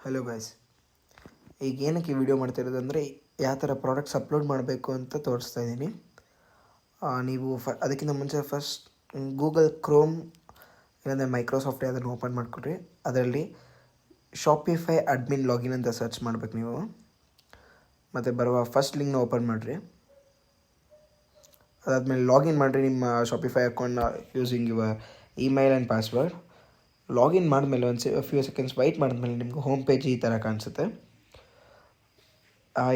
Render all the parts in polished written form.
Hello guys, ಈಗ ಏನಕ್ಕೆ video ಮಾಡ್ತಾ ಅಂದರೆ ಯಾವ ಥರ ಪ್ರಾಡಕ್ಟ್ಸ್ ಅಪ್ಲೋಡ್ ಮಾಡಬೇಕು ಅಂತ ತೋರಿಸ್ತಾ ಇದ್ದೀನಿ. ನೀವು ಅದಕ್ಕಿಂತ ಮುಂಚೆ ಫಸ್ಟ್ ಗೂಗಲ್ ಕ್ರೋಮ್ ಇಲ್ಲಾಂದರೆ ಮೈಕ್ರೋಸಾಫ್ಟ್ ಅದನ್ನು ಓಪನ್ ಮಾಡಿಕೊಡ್ರಿ. ಅದರಲ್ಲಿ ಶಾಪಿಫೈ ಅಡ್ಮಿನ್ ಲಾಗಿನ್ ಅಂತ ಸರ್ಚ್ ಮಾಡಬೇಕು ನೀವು. ಮತ್ತು ಬರುವ ಫಸ್ಟ್ ಲಿಂಕ್ನ ಓಪನ್ ಮಾಡಿರಿ. ಅದಾದಮೇಲೆ ಲಾಗಿನ್ ಮಾಡಿರಿ ನಿಮ್ಮ ಶಾಪಿಫೈ ಅಕೌಂಟ್ನ using your email and password. Login ಮಾಡಿದ್ಮೇಲೆ ಒಂದು ಫ್ಯೂ ಸೆಕೆಂಡ್ಸ್ ವೆಯ್ಟ್ ಮಾಡಿದ್ಮೇಲೆ ನಿಮ್ಗೆ ಹೋಮ್ ಪೇಜ್ ಈ ಥರ ಕಾಣಿಸುತ್ತೆ.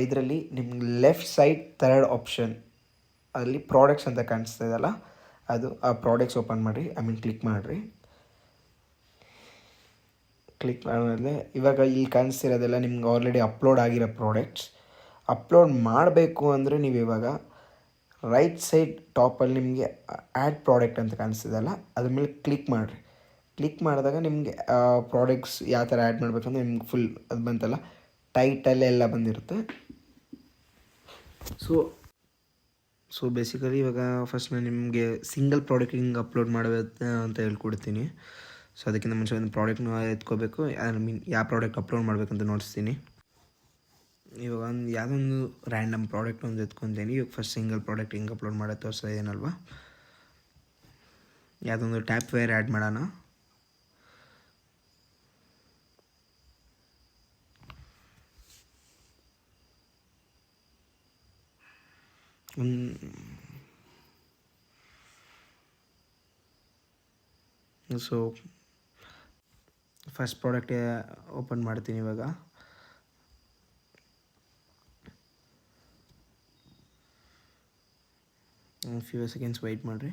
ಇದರಲ್ಲಿ ನಿಮ್ಗೆ ಲೆಫ್ಟ್ ಸೈಡ್ ಥರ್ಡ್ ಆಪ್ಷನ್ ಅಲ್ಲಿ ಪ್ರಾಡಕ್ಟ್ಸ್ ಅಂತ ಕಾಣಿಸ್ತಾ ಇದೆಯಲ್ಲ, ಅದು ಆ ಪ್ರಾಡಕ್ಟ್ಸ್ ಓಪನ್ ಮಾಡಿರಿ. ಕ್ಲಿಕ್ ಮಾಡಿರಿ. ಕ್ಲಿಕ್ ಮಾಡಿದ್ಮೇಲೆ ಇವಾಗ ಇಲ್ಲಿ ಕಾಣಿಸ್ತಿರೋದೆಲ್ಲ ನಿಮ್ಗೆ ಆಲ್ರೆಡಿ ಅಪ್ಲೋಡ್ ಆಗಿರೋ ಪ್ರಾಡಕ್ಟ್ಸ್. ಅಪ್ಲೋಡ್ ಮಾಡಬೇಕು ಅಂದರೆ ನೀವು ಇವಾಗ ರೈಟ್ ಸೈಡ್ ಟಾಪಲ್ಲಿ ನಿಮಗೆ ಆ್ಯಡ್ ಪ್ರಾಡಕ್ಟ್ ಅಂತ ಕಾಣಿಸ್ತಿದೆಯಲ್ಲ, ಅದ್ರ ಮೇಲೆ ಕ್ಲಿಕ್ ಮಾಡಿರಿ. ಕ್ಲಿಕ್ ಮಾಡಿದಾಗ ನಿಮಗೆ ಪ್ರಾಡಕ್ಟ್ಸ್ ಯಾವ ಥರ ಆ್ಯಡ್ ಮಾಡಬೇಕಂದ್ರೆ ನಿಮ್ಗೆ ಫುಲ್ ಅದು ಬಂತಲ್ಲ, ಟೈಟಲ್ ಎಲ್ಲ ಬಂದಿರುತ್ತೆ. ಸೊ ಬೇಸಿಕಲಿ ಇವಾಗ ಫಸ್ಟ್ ನಾನು ನಿಮಗೆ ಸಿಂಗಲ್ ಪ್ರಾಡಕ್ಟ್ ಹಿಂಗೆ ಅಪ್ಲೋಡ್ ಮಾಡಬೇಕು ಅಂತ ಹೇಳ್ಕೊಡ್ತೀನಿ. ಸೊ ಅದಕ್ಕಿಂತ ಮುಂಚೆ ಒಂದು ಪ್ರಾಡಕ್ಟ್ನ ಎತ್ಕೋಬೇಕು. ಯಾವ ಪ್ರಾಡಕ್ಟ್ ಅಪ್ಲೋಡ್ ಮಾಡಬೇಕಂತ ನೋಡಿಸ್ತೀನಿ. ಇವಾಗ ಯಾವುದೊಂದು ರ್ಯಾಂಡಮ್ ಪ್ರಾಡಕ್ಟ್ ಒಂದು ಎತ್ಕೊತೀನಿ. ಇವಾಗ ಫಸ್ಟ್ ಸಿಂಗಲ್ ಪ್ರಾಡಕ್ಟ್ ಹಿಂಗೆ ಅಪ್ಲೋಡ್ ಮಾಡೋದು ತೋರಿಸ್ತಾ ಇದೇನಲ್ವ. ಯಾವುದೊಂದು ಟ್ಯಾಪ್ ವೇರ್ ಆ್ಯಡ್ ಮಾಡೋಣ. ಸೊ ಫಸ್ಟ್ ಪ್ರಾಡಕ್ಟ್ ಓಪನ್ ಮಾಡ್ತೀನಿ ಇವಾಗ. ಫ್ಯೂ ಸೆಕೆಂಡ್ಸ್ ವೆಯ್ಟ್ ಮಾಡಿರಿ.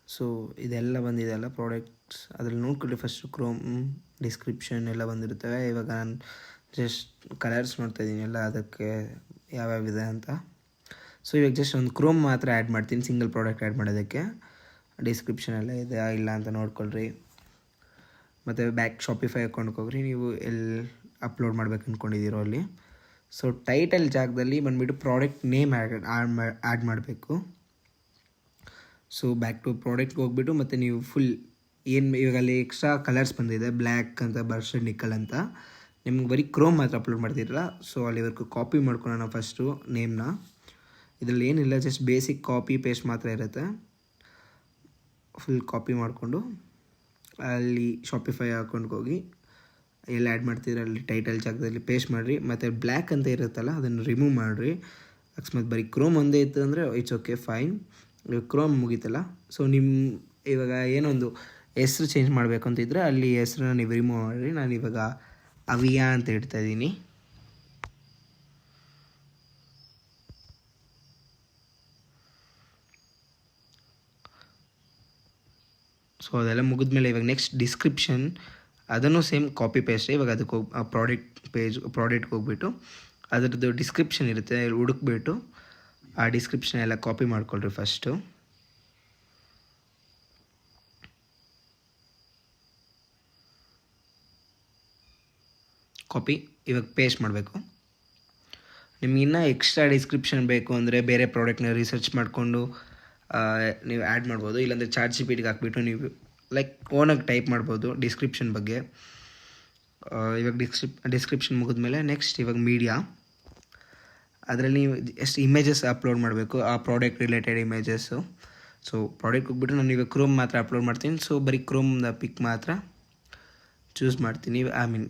ಸೊ ಇದೆಲ್ಲ ಬಂದಿದೆಯಲ್ಲ ಪ್ರಾಡಕ್ಟ್ಸ್, ಅದ್ರಲ್ಲಿ ನೋಡ್ಕೊಳ್ಳಿ. ಫಸ್ಟು ಕ್ರೋಮ್ ಡಿಸ್ಕ್ರಿಪ್ಷನ್ ಎಲ್ಲ ಬಂದಿರ್ತವೆ. ಇವಾಗ ನಾನು ಜಸ್ಟ್ ಕಲರ್ಸ್ ನೋಡ್ತಾಯಿದ್ದೀನಿ ಎಲ್ಲ ಅದಕ್ಕೆ ಯಾವ್ಯಾವಿದೆ ಅಂತ. ಸೊ ಇವಾಗ ಜಸ್ಟ್ ಒಂದು ಕ್ರೋಮ್ ಮಾತ್ರ ಆ್ಯಡ್ ಮಾಡ್ತೀನಿ, ಸಿಂಗಲ್ ಪ್ರಾಡಕ್ಟ್ ಆ್ಯಡ್ ಮಾಡೋದಕ್ಕೆ. ಡಿಸ್ಕ್ರಿಪ್ಷನ್ ಎಲ್ಲ ಇದೆ ಇಲ್ಲ ಅಂತ ನೋಡ್ಕೊಳ್ರಿ. ಮತ್ತು ಬ್ಯಾಕ್ ಶಾಪಿಫೈ ಅಕೌಂಟ್ಗೆ ಹೋಗ್ರಿ. ನೀವು ಎಲ್ಲಿ ಅಪ್ಲೋಡ್ ಮಾಡ್ಬೇಕು ಅಂದ್ಕೊಂಡಿದ್ದೀರೋ ಅಲ್ಲಿ. ಸೊ ಟೈಟಲ್ ಜಾಗದಲ್ಲಿ ಬಂದುಬಿಟ್ಟು ಪ್ರಾಡಕ್ಟ್ ನೇಮ್ ಆ್ಯಡ್ ಮಾಡಬೇಕು. ಸೊ ಬ್ಯಾಕ್ ಟು ಪ್ರಾಡಕ್ಟ್ಗೆ ಹೋಗ್ಬಿಟ್ಟು ಮತ್ತು ನೀವು ಫುಲ್ ಏನು ಇವಾಗ ಅಲ್ಲಿ ಎಕ್ಸ್ಟ್ರಾ ಕಲರ್ಸ್ ಬಂದಿದೆ, ಬ್ಲ್ಯಾಕ್ ಅಂತ, ಬರ್ಷಡ್ ನಿಕ್ಕಲ್ ಅಂತ. ನಿಮ್ಗೆ ಬರೀ ಕ್ರೋಮ್ ಮಾತ್ರ ಅಪ್ಲೋಡ್ ಮಾಡ್ತಿರಲ್ಲ, ಸೊ ಅಲ್ಲಿವರೆಗೂ ಕಾಪಿ ಮಾಡ್ಕೊಳ್ಳೋಣ ಫಸ್ಟು ನೇಮ್ನ. ಇದರಲ್ಲಿ ಏನಿಲ್ಲ, ಜಸ್ಟ್ ಬೇಸಿಕ್ ಕಾಪಿ ಪೇಸ್ಟ್ ಮಾತ್ರ ಇರುತ್ತೆ. ಫುಲ್ ಕಾಪಿ ಮಾಡಿಕೊಂಡು ಅಲ್ಲಿ ಶಾಪಿಫೈ ಅಕೌಂಟ್ಗೆ ಹೋಗಿ ಎಲ್ಲ ಆ್ಯಡ್ ಮಾಡ್ತಿದ್ರೆ ಅಲ್ಲಿ ಟೈಟಲ್ ಜಾಗದಲ್ಲಿ ಪೇಸ್ಟ್ ಮಾಡಿರಿ. ಮತ್ತು ಬ್ಲ್ಯಾಕ್ ಅಂತ ಇರುತ್ತಲ್ಲ ಅದನ್ನು ರಿಮೂವ್ ಮಾಡಿರಿ. ಅಕಸ್ಮಾತ್ ಬರೀ ಕ್ರೋಮ್ ಒಂದೇ ಇತ್ತು ಅಂದರೆ ಇಟ್ಸ್ ಓಕೆ, ಫೈನ್. ಇವಾಗ ಕ್ರೋಮ್ ಮುಗೀತಲ್ಲ. ಸೊ ನಿಮ್ಮ ಇವಾಗ ಏನೊಂದು ಹೆಸ್ರು ಚೇಂಜ್ ಮಾಡಬೇಕು ಅಂತಿದ್ರೆ ಅಲ್ಲಿ ಹೆಸ್ರನ್ನ ನೀವು ರಿಮೂವ್ ಮಾಡಿರಿ. ನಾನು ಇವಾಗ ಅವಿಯಾ ಅಂತ ಇಡ್ತಾಯಿದ್ದೀನಿ. ಸೊ ಅದೆಲ್ಲ ಮುಗಿದ್ಮೇಲೆ ಇವಾಗ ನೆಕ್ಸ್ಟ್ ಡಿಸ್ಕ್ರಿಪ್ಷನ್, ಅದನ್ನು ಸೇಮ್ ಕಾಪಿ ಪೇಸ್ಟ್. ಇವಾಗ ಅದಕ್ಕೆ ಹೋಗಿ ಆ ಪ್ರಾಡಕ್ಟ್ಗೆ ಹೋಗ್ಬಿಟ್ಟು ಅದರದ್ದು ಡಿಸ್ಕ್ರಿಪ್ಷನ್ ಇರುತ್ತೆ, ಹುಡುಕ್ಬಿಟ್ಟು ಆ ಡಿಸ್ಕ್ರಿಪ್ಷನ್ ಎಲ್ಲ ಕಾಪಿ ಮಾಡ್ಕೊಳ್ರಿ ಫಸ್ಟು. ಕಾಪಿ ಇವಾಗ ಪೇಸ್ಟ್ ಮಾಡಬೇಕು. ನಿಮ್ಗೆ ಇನ್ನೂ ಎಕ್ಸ್ಟ್ರಾ ಡಿಸ್ಕ್ರಿಪ್ಷನ್ ಬೇಕು ಅಂದರೆ ಬೇರೆ ಪ್ರಾಡಕ್ಟ್ನ ರಿಸರ್ಚ್ ಮಾಡಿಕೊಂಡು ನೀವು ಆ್ಯಡ್ ಮಾಡ್ಬೋದು. ಇಲ್ಲಾಂದರೆ ChatGPTಗೆ ಹಾಕ್ಬಿಟ್ಟು ನೀವು ಲೈಕ್ ಓನಾಗಿ ಟೈಪ್ ಮಾಡ್ಬೋದು ಡಿಸ್ಕ್ರಿಪ್ಷನ್ ಬಗ್ಗೆ. ಇವಾಗ ಡಿಸ್ಕ್ರಿಪ್ಷನ್ ಮುಗಿದ್ಮೇಲೆ ನೆಕ್ಸ್ಟ್ ಇವಾಗ ಮೀಡಿಯಾ, ಅದರಲ್ಲಿ ನೀವು ಎಷ್ಟು ಇಮೇಜಸ್ ಅಪ್ಲೋಡ್ ಮಾಡಬೇಕು, ಆ product related images. So product ಹೋಗ್ಬಿಟ್ಟು ನಾನು ಇವಾಗ ಕ್ರೋಮ್ ಮಾತ್ರ ಅಪ್ಲೋಡ್ ಮಾಡ್ತೀನಿ. ಸೊ ಬರೀ ಕ್ರೋಮ್ನ ಪಿಕ್ ಮಾತ್ರ ಚೂಸ್ ಮಾಡ್ತೀನಿ,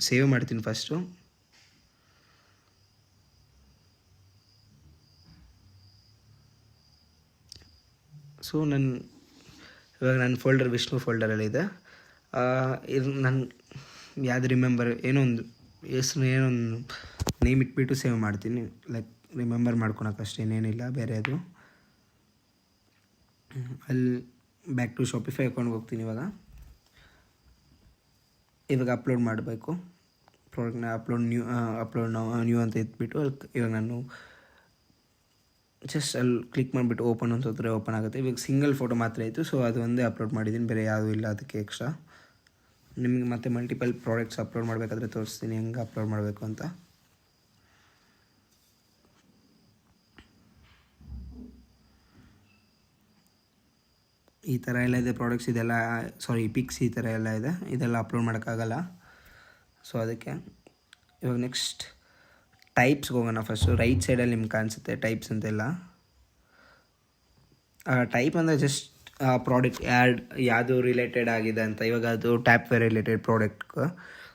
ಸೇವ್ ಮಾಡ್ತೀನಿ ಫಸ್ಟು. ಸೊ ಇವಾಗ ನನ್ನ ಫೋಲ್ಡರ್ ವಿಷ್ಣು ಫೋಲ್ಡರಲ್ಲಿದೆ. ಇದು ನಾನು ಯಾವ್ದು ರಿಮೆಂಬರ್ ಏನೋ ಒಂದು ಹೆಸ್ರು ಏನೊಂದು ನೇಮ್ ಇಟ್ಬಿಟ್ಟು ಸೇವ್ ಮಾಡ್ತೀನಿ, ಲೈಕ್ ರಿಮೆಂಬರ್ ಮಾಡ್ಕೊಳಕ್ಕಷ್ಟೇ, ಏನೇನಿಲ್ಲ ಬೇರೆ. ಅದು ಅಲ್ಲಿ ಬ್ಯಾಕ್ ಟು ಶಾಪಿಫೈ ಅಕೌಂಟ್ಗೆ ಹೋಗ್ತೀನಿ. ಇವಾಗ ಅಪ್ಲೋಡ್ ಮಾಡಬೇಕು ಪ್ರಾಡಕ್ಟ್ನ. ಅಪ್ಲೋಡ್ ನ್ಯೂ ಅಂತ ಇಟ್ಬಿಟ್ಟು ಇವಾಗ ನಾನು ಜಸ್ಟ್ ಅಲ್ಲಿ ಕ್ಲಿಕ್ ಮಾಡಿಬಿಟ್ಟು ಓಪನ್ ಅನ್ಸೋದ್ರೆ ಓಪನ್ ಆಗುತ್ತೆ. ಇವಾಗ ಸಿಂಗಲ್ ಫೋಟೋ ಮಾತ್ರ ಇತ್ತು, ಸೊ ಅದು ಒಂದೇ ಅಪ್ಲೋಡ್ ಮಾಡಿದ್ದೀನಿ, ಬೇರೆ ಯಾವುದೂ ಇಲ್ಲ ಅದಕ್ಕೆ ಎಕ್ಸ್ಟ್ರಾ. ನಿಮಗೆ ಮತ್ತೆ ಮಲ್ಟಿಪಲ್ ಪ್ರಾಡಕ್ಟ್ಸ್ ಅಪ್ಲೋಡ್ ಮಾಡಬೇಕಾದ್ರೆ ತೋರಿಸ್ತೀನಿ ಹೆಂಗೆ ಅಪ್ಲೋಡ್ ಮಾಡಬೇಕು ಅಂತ. ಈ ಥರ ಎಲ್ಲ ಇದೆ ಪ್ರಾಡಕ್ಟ್ಸ್, ಇದೆಲ್ಲ ಪಿಕ್ಸ್ ಈ ಥರ ಎಲ್ಲ ಇದೆ. ಇದೆಲ್ಲ ಅಪ್ಲೋಡ್ ಮಾಡೋಕ್ಕಾಗಲ್ಲ. ಸೊ ಅದಕ್ಕೆ ಇವಾಗ ನೆಕ್ಸ್ಟ್ ಟೈಪ್ಸ್ಗೆ ಹೋಗೋಣ. ಫಸ್ಟು ರೈಟ್ ಸೈಡಲ್ಲಿ ನಿಮ್ಗೆ ಕಾಣಿಸುತ್ತೆ ಟೈಪ್ಸ್ ಅಂತೆಲ್ಲ. ಟೈಪ್ ಅಂದರೆ ಜಸ್ಟ್ ಪ್ರಾಡಕ್ಟ್ ಯಾವುದು ರಿಲೇಟೆಡ್ ಆಗಿದೆ ಅಂತ. ಇವಾಗ ಅದು tapware related product.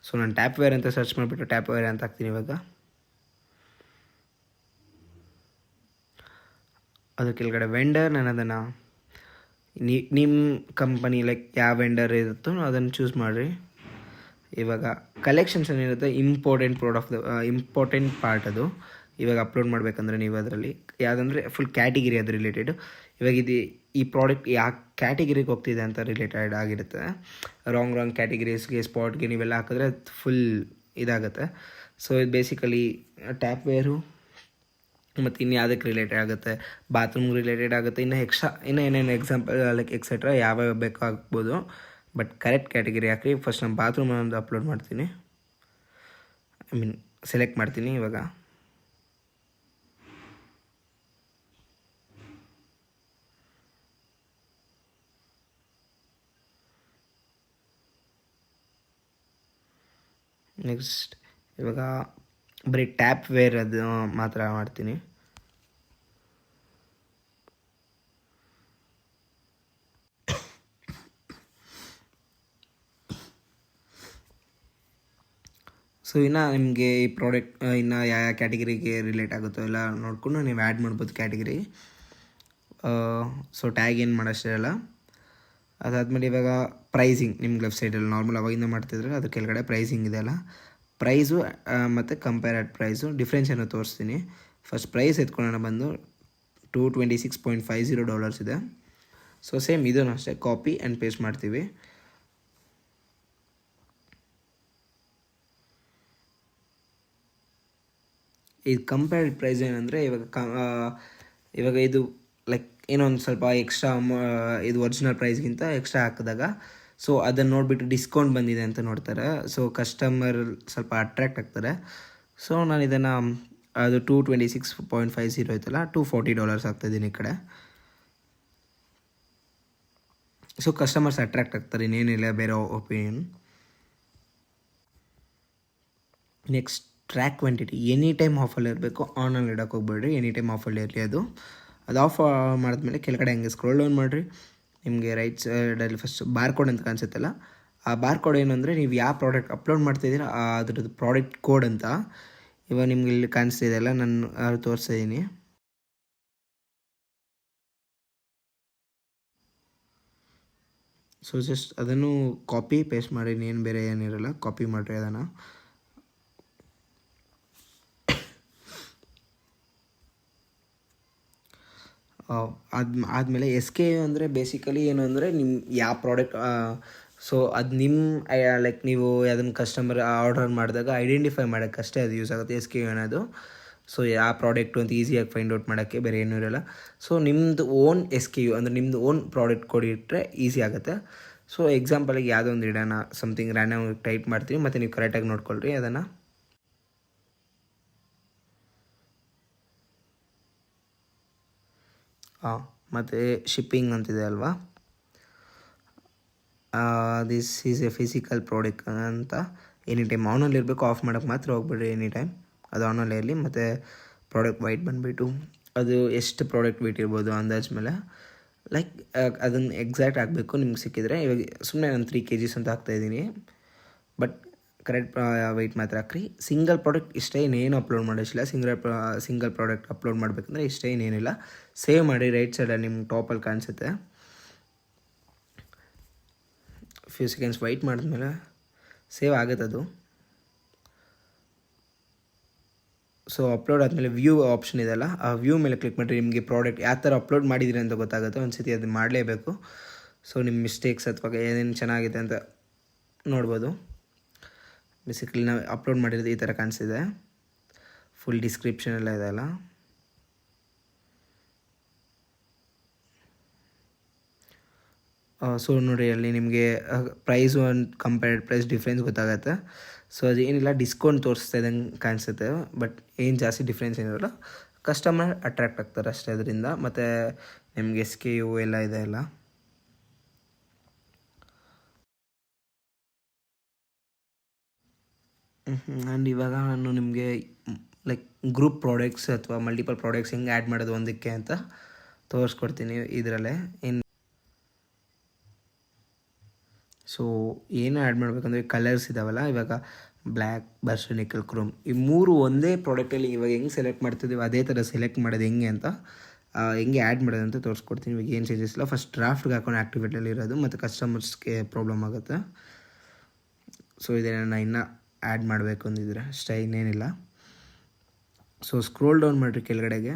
So ನಾನು ಟ್ಯಾಪ್ ವೇರ್ ಅಂತ ಸರ್ಚ್ ಮಾಡಿಬಿಟ್ಟು ಟ್ಯಾಪ್ ವೇರ್ ಅಂತ ಹಾಕ್ತೀನಿ. ಇವಾಗ ಅದು ಕೆಳಗಡೆ ವೆಂಡರ್, ನಾನು ಅದನ್ನು ನಿಮ್ಮ ಕಂಪನಿ ಲೈಕ್ ಯಾವ ವೆಂಡರ್ ಇರುತ್ತೋ ಅದನ್ನು ಚೂಸ್ ಮಾಡಿರಿ. ಇವಾಗ ಕಲೆಕ್ಷನ್ಸ್ ಏನಿರುತ್ತೆ ಇಂಪಾರ್ಟೆಂಟ್ ಪಾರ್ಟ್ ಅದು. ಇವಾಗ ಅಪ್ಲೋಡ್ ಮಾಡಬೇಕಂದ್ರೆ ನೀವು ಅದರಲ್ಲಿ ಯಾವುದಂದರೆ ಫುಲ್ ಕ್ಯಾಟಗಿರಿ ಅದು ರಿಲೇಟೆಡು. ಇವಾಗ ಈ ಪ್ರಾಡಕ್ಟ್ ಯಾವ ಕ್ಯಾಟಗಿರಿಗೆ ಹೋಗ್ತಿದೆ ಅಂತ ರಿಲೇಟೆಡ್ ಆಗಿರುತ್ತೆ. ರಾಂಗ್ ಕ್ಯಾಟಗಿರೀಸ್ಗೆ ಸ್ಪಾಟ್ಗೆ ನೀವೆಲ್ಲ ಹಾಕಿದ್ರೆ ಫುಲ್ ಇದಾಗುತ್ತೆ. ಸೊ ಇದು ಬೇಸಿಕಲಿ ಟ್ಯಾಪ್ ವೇರು ಮತ್ತು ಇನ್ನು ಯಾವುದಕ್ಕೆ ರಿಲೇಟೆಡ್ ಆಗುತ್ತೆ, ಬಾತ್ರೂಮ್ಗೆ ರಿಲೇಟೆಡ್ ಆಗುತ್ತೆ, ಇನ್ನು ಏನೇನು ಎಕ್ಸಾಂಪಲ್ ಲೈಕ್ ಎಕ್ಸೆಟ್ರಾ ಯಾವ್ಯಾವ ಬೇಕೋ ಆಗ್ಬೋದು. But correct category hockey. First ನಾನು ಬಾತ್ರೂಮ್ ಒಂದು ಅಪ್ಲೋಡ್ ಮಾಡ್ತೀನಿ, ಸೆಲೆಕ್ಟ್ ಮಾಡ್ತೀನಿ. ಇವಾಗ ನೆಕ್ಸ್ಟ್ ಇವಾಗ ಬರೀ ಟ್ಯಾಪ್ ವೇರ್ ಅದು ಮಾತ್ರ ಮಾಡ್ತೀನಿ. ಸೊ ಇನ್ನು ನಿಮಗೆ ಈ ಪ್ರಾಡಕ್ಟ್ ಇನ್ನು ಯಾವ ಕ್ಯಾಟಗಿರಿಗೆ ರಿಲೇಟ್ ಆಗುತ್ತೋ ಎಲ್ಲ ನೋಡಿಕೊಂಡು ನೀವು ಆ್ಯಡ್ ಮಾಡ್ಬೋದು ಕ್ಯಾಟಗಿರಿ. ಸೊ ಟ್ಯಾಗ್ ಏನು ಮಾಡೋಷ್ಟೇ ಅಲ್ಲ. ಅದಾದಮೇಲೆ ಇವಾಗ ಪ್ರೈಸಿಂಗ್ ನಿಮ್ಗೆ ಲೆಫ್ಟ್ ಸೈಡಲ್ಲಿ ನಾರ್ಮಲ್ ಅವಾಗಿಂದ ಮಾಡ್ತಿದ್ರೆ ಅದ್ರ ಕೆಳಗಡೆ ಪ್ರೈಸಿಂಗ್ ಇದೆಯಲ್ಲ, ಪ್ರೈಸು ಮತ್ತು ಕಂಪೇರ್ಡ್ ಪ್ರೈಸು ಡಿಫ್ರೆನ್ಸ್ ಏನೋ ತೋರಿಸ್ತೀನಿ. ಫಸ್ಟ್ ಪ್ರೈಸ್ ಎತ್ಕೊಳ್ಳೋಣ ಬಂದು $226.50 ಇದೆ. ಸೊ ಸೇಮ್ ಇದೂ ಅಷ್ಟೇ ಕಾಪಿ ಆ್ಯಂಡ್ ಪೇಸ್ಟ್ ಮಾಡ್ತೀವಿ. ಇದು ಕಂಪೇರ್ಡ್ ಪ್ರೈಸ್ ಏನಂದರೆ ಇವಾಗ ಇದು ಲೈಕ್ ಏನೋ ಒಂದು ಸ್ವಲ್ಪ ಎಕ್ಸ್ಟ್ರಾ ಇದು ಒರಿಜಿನಲ್ ಪ್ರೈಸ್ಗಿಂತ ಎಕ್ಸ್ಟ್ರಾ ಹಾಕಿದಾಗ ಸೊ ಅದನ್ನು ನೋಡಿಬಿಟ್ಟು ಡಿಸ್ಕೌಂಟ್ ಬಂದಿದೆ ಅಂತ ನೋಡ್ತಾರೆ. ಸೊ ಕಸ್ಟಮರ್ ಸ್ವಲ್ಪ ಅಟ್ರ್ಯಾಕ್ಟ್ ಆಗ್ತಾರೆ. ಸೊ ನಾನು ಇದನ್ನು ಅದು $226.50 ಐತಲ್ಲ $240 ಆಗ್ತಾಯಿದ್ದೀನಿ ಈ ಕಡೆ. ಸೊ ಕಸ್ಟಮರ್ಸ್ ಅಟ್ರ್ಯಾಕ್ಟ್ ಆಗ್ತಾರೆ, ಇನ್ನೇನಿಲ್ಲ ಬೇರೆ opinion. Next track quantity any time ಆಫಲ್ಲಿ ಇರಬೇಕು, ಆನಲ್ಲಿ ಇಡೋಕೆ ಹೋಗ್ಬೇಡ್ರಿ. ಎನಿ ಟೈಮ್ ಆಫಲ್ಲಿ ಇರಲಿ. ಅದು ಆಫ್ ಮಾಡಿದ್ಮೇಲೆ ಕೆಳಗಡೆ ಹಂಗೆ ಸ್ಕ್ರೋಲ್ ಡೌನ್ ಮಾಡಿರಿ. ನಿಮಗೆ ರೈಟ್ ಸೈಡಲ್ಲಿ ಫಸ್ಟ್ ಬಾರ್ಕೋಡ್ ಅಂತ ಕಾಣಿಸುತ್ತಲ್ಲ, ಆ ಬಾರ್ಕೋಡ್ ಏನು ಅಂದರೆ ನೀವು ಯಾವ ಪ್ರಾಡಕ್ಟ್ ಅಪ್ಲೋಡ್ ಮಾಡ್ತಾಯಿದ್ದೀರ ಅದ್ರದ್ದು ಪ್ರಾಡಕ್ಟ್ ಕೋಡ್ ಅಂತ. ಇವಾಗ ನಿಮ್ಗೆ ಇಲ್ಲಿ ಕಾಣಿಸ್ತಿದೆಯಲ್ಲ, ನಾನು ತೋರಿಸ್ತಾಯಿದ್ದೀನಿ. ಸೊ ಜಸ್ಟ್ ಅದನ್ನು ಕಾಪಿ ಪೇಸ್ಟ್ ಮಾಡಿ, ಏನು ಬೇರೆ ಏನಿರಲ್ಲ, ಕಾಪಿ ಮಾಡಿರಿ ಅದನ್ನು. ಆದಮೇಲೆ SKU ಅಂದರೆ ಬೇಸಿಕಲಿ ಏನು ಅಂದರೆ ನಿಮ್ಮ ಯಾವ ಪ್ರಾಡಕ್ಟ್ ಸೊ ಅದು ನಿಮ್ಮ ಲೈಕ್ ನೀವು ಅದನ್ನು ಕಸ್ಟಮರ್ ಆರ್ಡರ್ ಮಾಡಿದಾಗ ಐಡೆಂಟಿಫೈ ಮಾಡೋಕ್ಕಷ್ಟೇ ಅದು ಯೂಸ್ ಆಗುತ್ತೆ SKU ಅನ್ನೋದು. ಸೊ ಯಾವ ಪ್ರಾಡಕ್ಟು ಅಂತ ಈಸಿಯಾಗಿ ಫೈಂಡ್ ಔಟ್ ಮಾಡೋಕ್ಕೆ ಬೇರೆ ಏನೂ ಇರೋಲ್ಲ. ಸೊ ನಿಮ್ಮದು ಓನ್ SKU ಅಂದರೆ ನಿಮ್ಮದು ಓನ್ ಪ್ರಾಡಕ್ಟ್ ಕೊಡಿಟ್ರೆ ಈಸಿ ಆಗುತ್ತೆ. ಸೊ ಎಕ್ಸಾಂಪಲಿಗೆ ಯಾವುದೋ ಒಂದು ಇಡೋಣ, ಸಮಥಿಂಗ್ ರ್ಯಾಂಡಮ್ ಟೈಪ್ ಮಾಡ್ತೀವಿ, ಮತ್ತು ನೀವು ಕರೆಕ್ಟಾಗಿ ನೋಡ್ಕೊಳ್ರಿ ಅದನ್ನು. ಮತ್ತು ಶಿಪ್ಪಿಂಗ್ ಅಂತಿದೆ ಅಲ್ವಾ, this is A physical product ಅಂತ. ಎನಿ ಟೈಮ್ ಆನಲ್ಲಿ ಇರಬೇಕು, ಆಫ್ ಮಾಡೋಕ್ಕೆ ಮಾತ್ರ ಹೋಗ್ಬಿಡ್ರಿ. ಎನಿ ಟೈಮ್ ಅದು ಆನಲ್ಲೇ ಇರಲಿ. ಮತ್ತು ಪ್ರಾಡಕ್ಟ್ ವೈಟ್ ಬಂದುಬಿಟ್ಟು ಅದು ಎಷ್ಟು ಪ್ರಾಡಕ್ಟ್ ವೆಯ್ಟ್ ಇರ್ಬೋದು ಅಂದಾಜು ಮೇಲೆ ಲೈಕ್ ಅದನ್ನು ಎಕ್ಸಾಕ್ಟ್ ಆಗಬೇಕು ನಿಮ್ಗೆ ಸಿಕ್ಕಿದರೆ. ಇವಾಗ ಸುಮ್ಮನೆ ನಾನು 3 kg ಅಂತ ಹಾಕ್ತಾಯಿದ್ದೀನಿ, ಬಟ್ ಕರೆಕ್ಟ್ ವೆಯ್ಟ್ ಮಾತ್ರ ಹಾಕ್ರಿ. ಸಿಂಗಲ್ ಪ್ರಾಡಕ್ಟ್ ಇಷ್ಟೇ, ಇನ್ನೇನು ಅಪ್ಲೋಡ್ ಮಾಡೋಷ್ಟಿಲ್ಲ. ಸಿಂಗಲ್ ಪ್ರಾಡಕ್ಟ್ ಅಪ್ಲೋಡ್ ಮಾಡಬೇಕಂದ್ರೆ ಇಷ್ಟೇ, ಇನ್ನೇನಿಲ್ಲ. ಸೇವ್ ಮಾಡಿ, ರೈಟ್ ಸೈಡಲ್ಲಿ ನಿಮ್ಗೆ ಟಾಪಲ್ಲಿ ಕಾಣಿಸುತ್ತೆ. ಫ್ಯೂ ಸೆಕೆಂಡ್ಸ್ ವೆಯ್ಟ್ ಮಾಡಿದ್ಮೇಲೆ ಸೇವ್ ಆಗುತ್ತೆ ಅದು. ಸೊ ಅಪ್ಲೋಡ್ ಆದಮೇಲೆ ವ್ಯೂ ಆಪ್ಷನ್ ಇದೆಯಲ್ಲ, ಆ ವ್ಯೂ ಮೇಲೆ ಕ್ಲಿಕ್ ಮಾಡಿರಿ. ನಿಮಗೆ ಪ್ರಾಡಕ್ಟ್ ಯಾವ ಥರ ಅಪ್ಲೋಡ್ ಮಾಡಿದ್ದೀರಿ ಅಂತ ಗೊತ್ತಾಗುತ್ತೆ. ಒಂದು ಸತಿ ಅದು ಮಾಡಲೇಬೇಕು. ಸೊ ನಿಮ್ಮ ಮಿಸ್ಟೇಕ್ಸ್ ಅಥವಾ ಏನೇನು ಚೆನ್ನಾಗಿದೆ ಅಂತ ನೋಡ್ಬೋದು. ಬೇಸಿಕಲಿ ನಾವು ಅಪ್ಲೋಡ್ ಮಾಡಿರೋದು ಈ ಥರ ಕಾಣಿಸ್ತಿದೆ. ಫುಲ್ ಡಿಸ್ಕ್ರಿಪ್ಷನ್ ಎಲ್ಲ ಇದೆಯಲ್ಲ. ಸೊ ನೋಡಿ, ಅಲ್ಲಿ ನಿಮಗೆ price and compared price difference ಗೊತ್ತಾಗುತ್ತೆ. ಸೊ ಅದೇನಿಲ್ಲ, ಡಿಸ್ಕೌಂಟ್ ತೋರಿಸ್ತಾ ಇದ್ದಂಗೆ ಕಾಣಿಸುತ್ತೆ, ಬಟ್ ಏನು ಜಾಸ್ತಿ ಡಿಫ್ರೆನ್ಸ್ ಏನಿರಲ್ಲ. ಕಸ್ಟಮರ್ ಅಟ್ರ್ಯಾಕ್ಟ್ ಆಗ್ತಾರೆ ಅಷ್ಟೇ ಅದರಿಂದ. ಮತ್ತು ನಿಮಗೆ SKU ಎಲ್ಲ ಇದೆ ಅಲ್ಲ. ಆ್ಯಂಡ್ ಇವಾಗ ನಾನು ನಿಮಗೆ ಲೈಕ್ ಗ್ರೂಪ್ ಪ್ರಾಡಕ್ಟ್ಸ್ ಅಥವಾ ಮಲ್ಟಿಪಲ್ ಪ್ರಾಡಕ್ಟ್ಸ್ ಹೆಂಗೆ ಆ್ಯಡ್ ಮಾಡೋದು ಒಂದಕ್ಕೆ ಅಂತ ತೋರಿಸ್ಕೊಡ್ತೀನಿ ಇದರಲ್ಲೇ. ಸೊ ಏನು ಆ್ಯಡ್ ಮಾಡಬೇಕಂದ್ರೆ ಕಲರ್ಸ್ ಇದ್ದಾವಲ್ಲ, ಇವಾಗ ಬ್ಲ್ಯಾಕ್, ಬರ್ಷನಿಕಲ್, ಕ್ರೋಮ್, ಈ ಮೂರು ಒಂದೇ ಪ್ರಾಡಕ್ಟಲ್ಲಿ ಇವಾಗ ಹೆಂಗೆ ಸೆಲೆಕ್ಟ್ ಮಾಡ್ತಿದ್ದೀವಿ ಅದೇ ಥರ ಸೆಲೆಕ್ಟ್ ಮಾಡೋದು ಹೆಂಗೆ ಅಂತ ಹೆಂಗೆ ಆ್ಯಡ್ ಮಾಡೋದು ಅಂತ ತೋರಿಸ್ಕೊಡ್ತೀನಿ. ಇವಾಗ ಏನು ಚೇಂಜಸ್ ಇಲ್ಲ. ಫಸ್ಟ್ ಡ್ರಾಫ್ಟ್ಗೆ ಹಾಕೊಂಡು ಆ್ಯಕ್ಟಿವೇಟಲ್ಲಿ ಇರೋದು ಮತ್ತು ಕಸ್ಟಮರ್ಸ್ಗೆ ಪ್ರಾಬ್ಲಮ್ ಆಗುತ್ತೆ. ಸೊ ಇದನ್ನು ಇನ್ನೂ ಆ್ಯಡ್ ಮಾಡಬೇಕು ಅಂದಿದ್ರೆ ಅಷ್ಟೇ, ಇನ್ನೇನಿಲ್ಲ. ಸೊ ಸ್ಕ್ರೋಲ್ ಡೌನ್ ಮಾಡಿರಿ ಕೆಳಗಡೆಗೆ.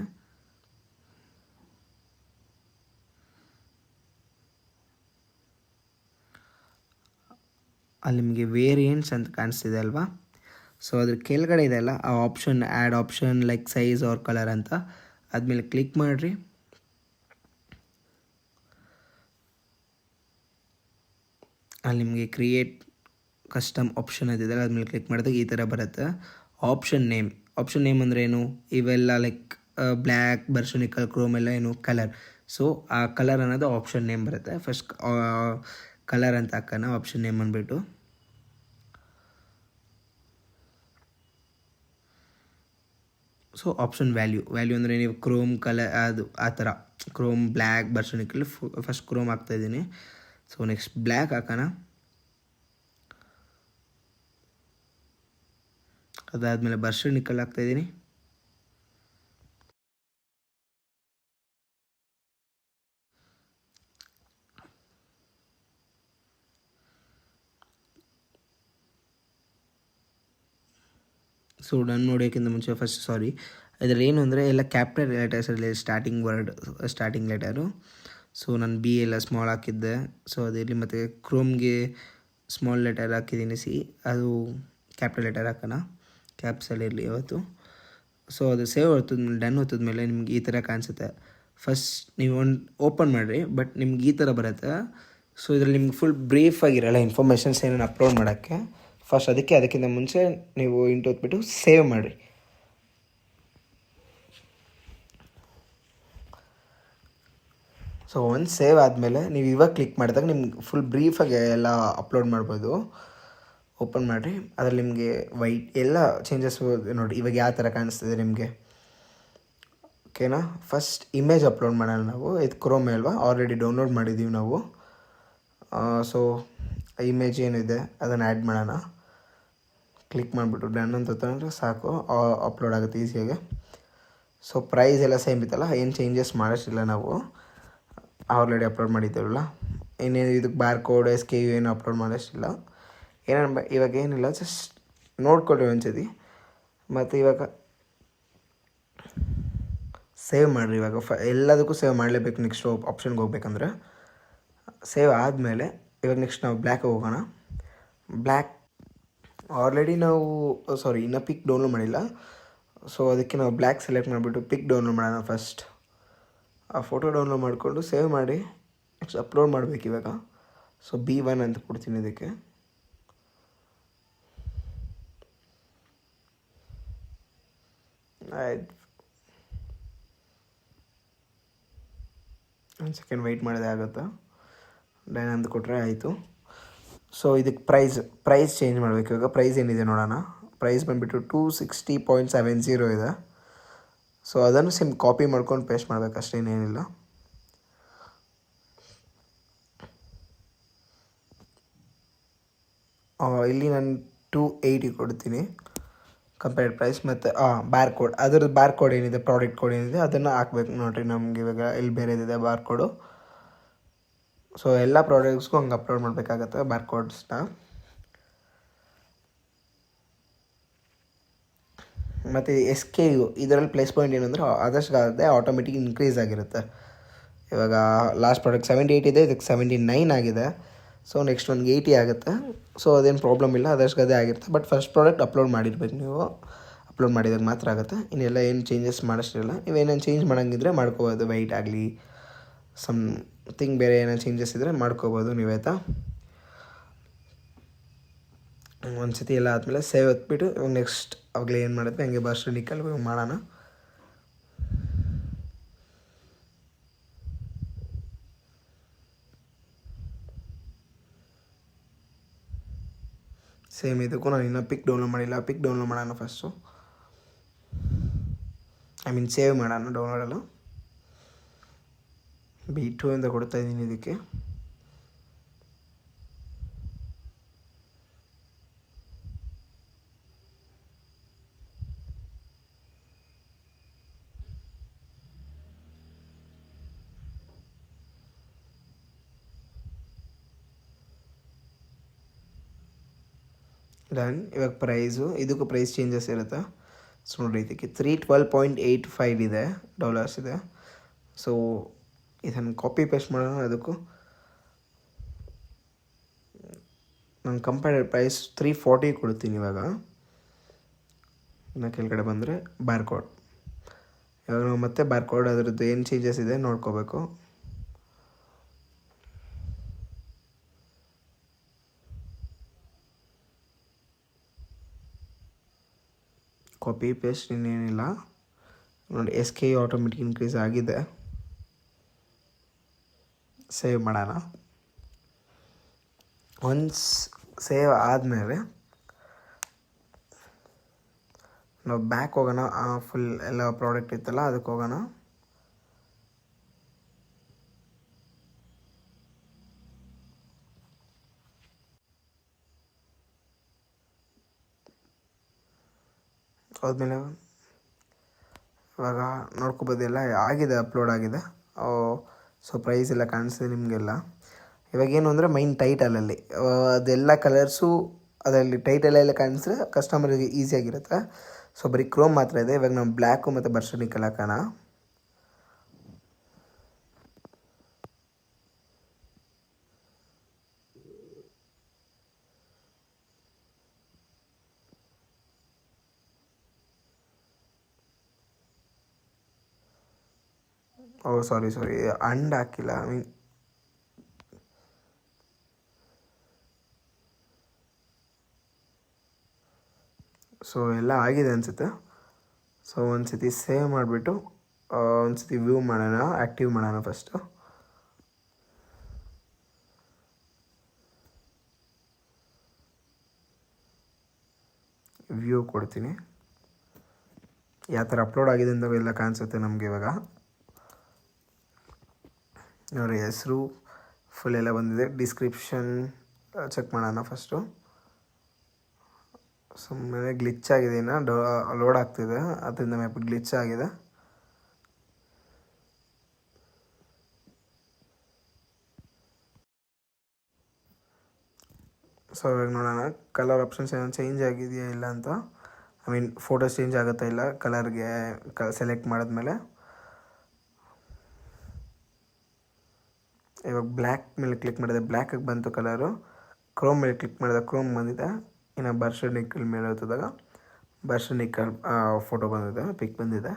ಅಲ್ಲಿ ನಿಮಗೆ ವೇರಿಯಂಟ್ಸ್ ಅಂತ ಕಾಣಿಸ್ತಿದೆ ಅಲ್ವಾ? ಸೊ ಅದ್ರ ಕೆಳಗಡೆ ಇದೆಲ್ಲ ಆ option, add option like size or colour ಅಂತ, ಆದಮೇಲೆ ಕ್ಲಿಕ್ ಮಾಡಿರಿ. ಅಲ್ಲಿ ನಿಮಗೆ ಕ್ರಿಯೇಟ್ ಕಸ್ಟಮ್ ಆಪ್ಷನ್ ಅದಿದೆ, ಆದಮೇಲೆ ಕ್ಲಿಕ್ ಮಾಡಿದಾಗ ಈ ಥರ ಬರುತ್ತೆ. ಆಪ್ಷನ್ ನೇಮ್ ಅಂದರೆ ಏನು? ಇವೆಲ್ಲ ಲೈಕ್ ಬ್ಲ್ಯಾಕ್, ಬರ್ಷನಿಕಲ್, ಕ್ರೋಮ್ ಎಲ್ಲ ಏನು ಕಲರ್. ಸೊ ಆ ಕಲರ್ ಅನ್ನೋದು ಆಪ್ಷನ್ ನೇಮ್ ಬರುತ್ತೆ. ಫಸ್ಟ್ ಕಲರ್ ಅಂತ ಹಾಕೋಣ, ಆಪ್ಷನ್ ನೇಮ್ ಅಂದ್ಬಿಟ್ಟು. ಸೊ ಆಪ್ಷನ್ ವ್ಯಾಲ್ಯೂ ಅಂದರೆ ನೀವು ಕ್ರೋಮ್ ಕಲರ್ ಅದು ಆ ಥರ ಕ್ರೋಮ್, ಬ್ಲ್ಯಾಕ್, ಬರ್ಷನಿಕಲ್, ಫಸ್ಟ್ ಕ್ರೋಮ್ ಹಾಕ್ತಾಯಿದ್ದೀನಿ. ಸೊ ನೆಕ್ಸ್ಟ್ ಬ್ಲ್ಯಾಕ್ ಹಾಕೋಣ. ಅದಾದಮೇಲೆ ಬರ್ಷನಿಕಲ್ ಹಾಕ್ತಾಯಿದ್ದೀನಿ. ಸೊ ಡನ್ ನೋಡೋಕ್ಕಿಂತ ಮುಂಚೆ ಇದರಲ್ಲಿ ಏನು ಅಂದರೆ ಎಲ್ಲ ಕ್ಯಾಪಿಟಲ್ ಲೆಟರ್ಸಲ್ಲಿ ಸ್ಟಾರ್ಟಿಂಗ್ ಲೆಟರು. ಸೊ ನಾನು ಬಿ ಎಲ್ಲ ಸ್ಮಾಲ್ ಹಾಕಿದ್ದೆ. ಸೊ ಅದಿರಲಿ. ಮತ್ತು ಕ್ರೋಮ್ಗೆ ಸ್ಮಾಲ್ ಲೆಟರ್ ಹಾಕಿದ್ದೀನಿ, ಅದು ಕ್ಯಾಪಿಟಲ್ ಲೆಟರ್ ಹಾಕೋಣ, ಕ್ಯಾಪ್ಸಲ್ಲಿರಲಿ ಇವತ್ತು. ಸೊ ಅದು ಸೇವ್ ಹೊತ್ತಿದ್ಮೇಲೆ, ಡನ್ ಹೊತ್ತಿದ್ಮೇಲೆ ನಿಮ್ಗೆ ಈ ಥರ ಕಾಣಿಸುತ್ತೆ. ಫಸ್ಟ್ ನೀವು ಒಂದು ಓಪನ್ ಮಾಡಿರಿ, ಬಟ್ ನಿಮ್ಗೆ ಈ ಥರ ಬರುತ್ತೆ. ಸೊ ಇದರಲ್ಲಿ ನಿಮ್ಗೆ ಫುಲ್ ಬ್ರೀಫಾಗಿರಲ್ಲ ಇನ್ಫಾರ್ಮೇಷನ್ಸ್ ಏನೇನು ಅಪ್ಲೋಡ್ ಮಾಡೋಕ್ಕೆ. ಫಸ್ಟ್ ಅದಕ್ಕಿಂತ ಮುಂಚೆ ನೀವು ಹೊತ್ಬಿಟ್ಟು ಸೇವ್ ಮಾಡಿರಿ. ಸೊ ಒಂದು ಸೇವ್ ಆದಮೇಲೆ ನೀವು ಇವಾಗ ಕ್ಲಿಕ್ ಮಾಡಿದಾಗ ನಿಮ್ಗೆ ಫುಲ್ ಬ್ರೀಫಾಗಿ ಎಲ್ಲ ಅಪ್ಲೋಡ್ ಮಾಡ್ಬೋದು. ಓಪನ್ ಮಾಡಿರಿ. ಅದರಲ್ಲಿ ನಿಮಗೆ ವೈಟ್ ಎಲ್ಲ ಚೇಂಜಸ್ ನೋಡಿ ಇವಾಗ ಯಾವ ಥರ ಕಾಣಿಸ್ತಿದೆ ನಿಮಗೆ. ಓಕೆನಾ? ಫಸ್ಟ್ ಇಮೇಜ್ ಅಪ್ಲೋಡ್ ಮಾಡೋಣ ನಾವು. ಇದು ಕ್ರೋಮ್ ಅಲ್ವಾ, ಆಲ್ರೆಡಿ ಡೌನ್ಲೋಡ್ ಮಾಡಿದ್ದೀವಿ ನಾವು. ಸೊ ಇಮೇಜ್ ಏನಿದೆ ಅದನ್ನು ಆ್ಯಡ್ ಮಾಡೋಣ. ಕ್ಲಿಕ್ ಮಾಡಿಬಿಟ್ಟು ಡನ್ ಅಂತ ತಂದರೆ ಸಾಕು, ಅಪ್ಲೋಡ್ ಆಗುತ್ತೆ ಈಸಿಯಾಗಿ. ಸೊ ಪ್ರೈಸ್ ಎಲ್ಲ ಸೇಮ್ ಇತ್ತಲ್ಲ, ಏನು ಚೇಂಜಸ್ ಮಾಡೋಷ್ಟಿಲ್ಲ. ನಾವು ಆಲ್ರೆಡಿ ಅಪ್ಲೋಡ್ ಮಾಡಿದ್ದೇವಲ್ಲ, ಇನ್ನೇನು ಇದಕ್ಕೆ ಬಾರ್ಕೋಡ್, SKU ಏನು ಅಪ್ಲೋಡ್ ಮಾಡೋಷ್ಟಿಲ್ಲ. ಇವಾಗ ಏನಿಲ್ಲ, ಜಸ್ಟ್ ನೋಡ್ಕೊಳ್ಳಿ ಒಂದ್ಸತಿ. ಮತ್ತು ಇವಾಗ ಸೇವ್ ಮಾಡಿರಿ. ಇವಾಗ ಎಲ್ಲದಕ್ಕೂ ಸೇವ್ ಮಾಡಲೇಬೇಕು. ನೆಕ್ಸ್ಟ್ ಆಪ್ಷನ್ಗೆ ಹೋಗ್ಬೇಕಂದ್ರೆ ಸೇವ್ ಆದಮೇಲೆ ಇವಾಗ ನೆಕ್ಸ್ಟ್ ನಾವು ಬ್ಲ್ಯಾಕ್ ಹೋಗೋಣ. ಬ್ಲ್ಯಾಕ್ ಆಲ್ರೆಡಿ ನಾವು ಇನ್ನೂ ಪಿಕ್ ಡೌನ್ಲೋಡ್ ಮಾಡಿಲ್ಲ. ಸೊ ಅದಕ್ಕೆ ನಾವು ಬ್ಲ್ಯಾಕ್ ಸೆಲೆಕ್ಟ್ ಮಾಡಿಬಿಟ್ಟು ಪಿಕ್ ಡೌನ್ಲೋಡ್ ಮಾಡೋಣ. ಫಸ್ಟ್ ಆ ಫೋಟೋ ಡೌನ್ಲೋಡ್ ಮಾಡಿಕೊಂಡು ಸೇವ್ ಮಾಡಿ ನೆಕ್ಸ್ಟ್ ಅಪ್ಲೋಡ್ ಮಾಡಬೇಕು ಇವಾಗ. ಸೊ B1 ಅಂತ ಕೊಡ್ತೀನಿ ಇದಕ್ಕೆ. ಆಯ್ತು, ಒಂದು ಸೆಕೆಂಡ್ ವೆಯ್ಟ್ ಮಾಡಿದೆ ಆಗುತ್ತಾ. ಡನ್ ಅಂತ ಕೊಟ್ಟರೆ ಆಯಿತು. ಸೊ ಇದಕ್ಕೆ ಪ್ರೈಸ್ ಚೇಂಜ್ ಮಾಡಬೇಕು. ಇವಾಗ ಪ್ರೈಸ್ ಏನಿದೆ ನೋಡೋಣ. ಪ್ರೈಸ್ ಬಂದುಬಿಟ್ಟು 260.70 ಇದೆ. ಸೊ ಅದನ್ನು ಸೇಮ್ ಕಾಪಿ ಮಾಡ್ಕೊಂಡು ಪೇಸ್ಟ್ ಮಾಡಬೇಕು ಅಷ್ಟೇ, ಇನ್ನೇನಿಲ್ಲ. ಇಲ್ಲಿ ನಾನು 280 ಕೊಡ್ತೀನಿ ಕಂಪೇರ್ಡ್ ಪ್ರೈಸ್. ಮತ್ತು ಬಾರ್ಕೋಡ್, ಅದರದ್ದು ಬಾರ್ಕೋಡ್ ಏನಿದೆ, ಪ್ರಾಡಕ್ಟ್ ಕೋಡ್ ಏನಿದೆ ಅದನ್ನು ಹಾಕ್ಬೇಕು ನೋಡಿರಿ. ನಮಗೆ ಇವಾಗ ಇಲ್ಲಿ ಬೇರೆದಿದೆ ಬಾರ್ಕೋಡು. ಸೊ ಎಲ್ಲ ಪ್ರಾಡಕ್ಟ್ಸ್ಗೂ ಹಂಗೆ ಅಪ್ಲೋಡ್ ಮಾಡಬೇಕಾಗತ್ತೆ ಬಾರ್ಕೋಡ್ಸ್ನ. ಮತ್ತು SKU ಇದರಲ್ಲಿ ಪ್ಲೇಸ್ ಪಾಯಿಂಟ್ ಏನಂದರೆ ಆದಷ್ಟು ಅದೇ ಆಟೋಮೆಟಿಕ್ ಇನ್ಕ್ರೀಸ್ ಆಗಿರುತ್ತೆ. ಇವಾಗ ಲಾಸ್ಟ್ ಪ್ರಾಡಕ್ಟ್ 78 ಇದೆ, ಇದಕ್ಕೆ 79 ಆಗಿದೆ. ಸೊ ನೆಕ್ಸ್ಟ್ ಒಂದು 80 ಆಗುತ್ತೆ. ಸೊ ಅದೇನು ಪ್ರಾಬ್ಲಮ್ ಇಲ್ಲ, ಅದಷ್ಟು ಅದೇ ಆಗಿರುತ್ತೆ. ಬಟ್ ಫಸ್ಟ್ ಪ್ರಾಡಕ್ಟ್ ಅಪ್ಲೋಡ್ ಮಾಡಿರ್ಬೇಕು ನೀವು. ಅಪ್ಲೋಡ್ ಮಾಡಿದಾಗ ಮಾತ್ರ ಆಗುತ್ತೆ. ಇನ್ನೆಲ್ಲ ಏನು ಚೇಂಜಸ್ ಮಾಡೋಷ್ಟಿರಲ್ಲ. ನೀವೇನೇನು ಚೇಂಜ್ ಮಾಡೋಂಗಿದ್ರೆ ಮಾಡ್ಕೋಬೋದು. ವೈಟ್ ಆಗಲಿ ಸಮ್ಥಿಂಗ್ ಬೇರೆ ಏನೇನು ಚೇಂಜಸ್ ಇದ್ದರೆ ಮಾಡ್ಕೋಬೋದು ನೀವಾಯ್ತಾ. ಒಂದು ಸತಿ ಎಲ್ಲ ಆದಮೇಲೆ ಸೇವ್ ಹೊತ್ಬಿಟ್ಟು ನೆಕ್ಸ್ಟ್ ಅವಾಗಲೇ ಏನು ಮಾಡಿದ್ವಿ ಹಂಗೆ ಬರ್ಷನಿಕಲ್ ಮಾಡೋಣ. ಸೇಮ್ ಇದಕ್ಕೂ ನಾನು ಇನ್ನೂ ಪಿಕ್ ಡೌನ್ಲೋಡ್ ಮಾಡಿಲ್ಲ. ಪಿಕ್ ಡೌನ್ಲೋಡ್ ಮಾಡೋಣ ಫಸ್ಟು. ಸೇವ್ ಮಾಡೋಣ ಡೌನ್ಲೋಡಲ್ಲ. B2 ಅಂತ ಕೊಡ್ತಾಯಿದ್ದೀನಿ ಇದಕ್ಕೆ. ಡನ್. ಇವಾಗ ಪ್ರೈಸು, ಇದಕ್ಕೂ ಪ್ರೈಸ್ ಚೇಂಜಸ್ ಇರುತ್ತೆ. ಸೊ ನೋಡಿರಿ, ಇದಕ್ಕೆ $312.85 ಇದೆ, ಡಾಲರ್ಸ್ ಇದೆ. ಸೊ ಇದನ್ನು ಕಾಪಿ ಪೇಸ್ಟ್ ಮಾಡೋಣ. ಅದಕ್ಕೂ ನಾನು ಕಂಪೇರ್ಡ್ ಪ್ರೈಸ್ $340 ಕೊಡ್ತೀನಿ. ಇವಾಗ ಇನ್ನು ಕೆಳಗಡೆ ಬಂದರೆ ಬಾರ್ಕೋಡ್. ಇವಾಗ ನಾವು ಮತ್ತೆ ಬಾರ್ಕೋಡ್ ಅದರದ್ದು ಏನು ಚೇಂಜಸ್ ಇದೆ ನೋಡ್ಕೋಬೇಕು. ಕಾಪಿ ಪೇಸ್ಟ್ ಇನ್ನೇನಿಲ್ಲ ನೋಡಿ. SK ಆಟೋಮೆಟಿಕ್ ಇನ್ಕ್ರೀಸ್ ಆಗಿದೆ. ಸೇವ್ ಮಾಡೋಣ. ಒನ್ಸ್ ಸೇವ್ ಆದಮೇಲೆ ನಾವು ಬ್ಯಾಕ್ ಹೋಗೋಣ. ಫುಲ್ ಎಲ್ಲ ಪ್ರಾಡಕ್ಟ್ ಇತ್ತಲ್ಲ ಅದಕ್ಕೆ ಹೋಗೋಣ. ಆದಮೇಲೆ ಇವಾಗ ನೋಡ್ಕೊಬೋದು, ಎಲ್ಲ ಆಗಿದೆ, ಅಪ್ಲೋಡ್ ಆಗಿದೆ. ಸೊ ಪ್ರೈಸ್ ಎಲ್ಲ ಕಾಣಿಸ್ತಿದೆ ನಿಮಗೆಲ್ಲ. ಇವಾಗೇನು ಅಂದರೆ ಮೈನ್ ಟೈಟಲಲ್ಲಿ ಅದೆಲ್ಲ ಕಲರ್ಸು ಅದರಲ್ಲಿ ಟೈಟಲೆಲ್ಲ ಕಾಣಿಸಿದ್ರೆ ಕಸ್ಟಮರಿಗೆ ಈಸಿಯಾಗಿರುತ್ತೆ. ಸೊ ಬರೀ ಕ್ರೋಮ್ ಮಾತ್ರ ಇದೆ. ಇವಾಗ ನಾವು ಬ್ಲ್ಯಾಕು ಮತ್ತು ಬರ್ಷನಿಕಲ್ ಹಾಕೋಣ. ಸಾರಿ ಅಂಡ್ ಹಾಕಿಲ್ಲ. ಸೊ ಎಲ್ಲ ಆಗಿದೆ ಅನಿಸುತ್ತೆ. ಸೊ ಒಂದು ಸತಿ ಸೇವ್ ಮಾಡಿಬಿಟ್ಟು ಒಂದು ಸತಿ ವ್ಯೂ ಮಾಡೋಣ, ಆ್ಯಕ್ಟಿವ್ ಮಾಡೋಣ ಫಸ್ಟು. ವ್ಯೂ ಕೊಡ್ತೀನಿ. ಯಾವ ಥರ ಅಪ್ಲೋಡ್ ಆಗಿದೆ ಅಂತ ಎಲ್ಲ ಕಾಣಿಸುತ್ತೆ ನಮಗೆ. ಇವಾಗ ನೋಡಿ, ಹೆಸರು ಫುಲ್ ಎಲ್ಲ ಬಂದಿದೆ. ಡಿಸ್ಕ್ರಿಪ್ಷನ್ ಚೆಕ್ ಮಾಡೋಣ ಫಸ್ಟು. ಸುಮ್ಮನೆ ಗ್ಲಿಚ್ ಆಗಿದೆ, ಇನ್ನು ಲೋಡ್ ಆಗ್ತಿದೆ, ಅದರಿಂದ ಮ್ಯಾಪ್ ಗ್ಲಿಚ್ ಆಗಿದೆ. ಸೊ ಇವಾಗ ನೋಡೋಣ ಕಲರ್ ಆಪ್ಷನ್ಸ್ ಏನೋ ಚೇಂಜ್ ಆಗಿದೆಯಾ ಇಲ್ಲ ಅಂತ. ಫೋಟೋಸ್ ಚೇಂಜ್ ಆಗುತ್ತಾ ಇಲ್ಲ ಕಲರ್ಗೆ ಸೆಲೆಕ್ಟ್ ಮಾಡಿದ್ಮೇಲೆ. ಇವಾಗ ಬ್ಲ್ಯಾಕ್ ಮೇಲೆ ಕ್ಲಿಕ್ ಮಾಡಿದೆ, ಬ್ಲ್ಯಾಕಿಗೆ ಬಂತು ಕಲರು. ಕ್ರೋಮ್ ಮೇಲೆ ಕ್ಲಿಕ್ ಮಾಡಿದೆ, ಕ್ರೋಮ್ ಬಂದಿದೆ. ಇನ್ನು ಬರ್ಷನಿಕಲ್ ಮೇಲೆ ಹೋದಾಗ ಬರ್ಷನಿಕಲ್ ಫೋಟೋ ಬಂದಿದೆ, ಪಿಕ್ ಬಂದಿದೆ.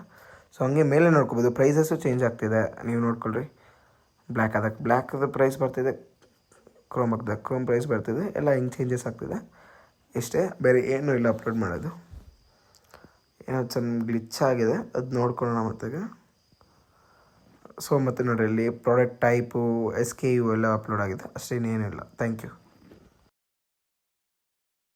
ಸೊ ಹಂಗೆ ಮೇಲೆ ನೋಡ್ಕೊಬೋದು. ಪ್ರೈಸಸ್ಸು ಚೇಂಜ್ ಆಗ್ತಿದೆ, ನೀವು ನೋಡ್ಕೊಳ್ರಿ. ಬ್ಲ್ಯಾಕ್ ಅದಕ್ಕೆ ಬ್ಲ್ಯಾಕ್ದು ಪ್ರೈಸ್ ಬರ್ತಿದೆ, ಕ್ರೋಮ್ ಹಾಕಿದೆ ಕ್ರೋಮ್ ಪ್ರೈಸ್ ಬರ್ತಿದೆ. ಎಲ್ಲ ಹಿಂಗೆ ಚೇಂಜಸ್ ಆಗ್ತಿದೆ, ಇಷ್ಟೇ, ಬೇರೆ ಏನೂ ಇಲ್ಲ ಅಪ್ಲೋಡ್ ಮಾಡೋದು. ಏನೋ ಚೆನ್ನಾಗಿ ಗ್ಲಿಚ್ ಆಗಿದೆ, ಅದು ನೋಡ್ಕೊಳ್ಳೋಣ ಮತ್ತೆ. ಸೊ ಮತ್ತೆ ನೋಡಿರಿ, ಇಲ್ಲಿ ಪ್ರಾಡಕ್ಟ್ ಟೈಪು SKU ಎಲ್ಲ ಅಪ್ಲೋಡ್ ಆಗಿದೆ, ಅಷ್ಟೇನೇನಿಲ್ಲ. Thank you.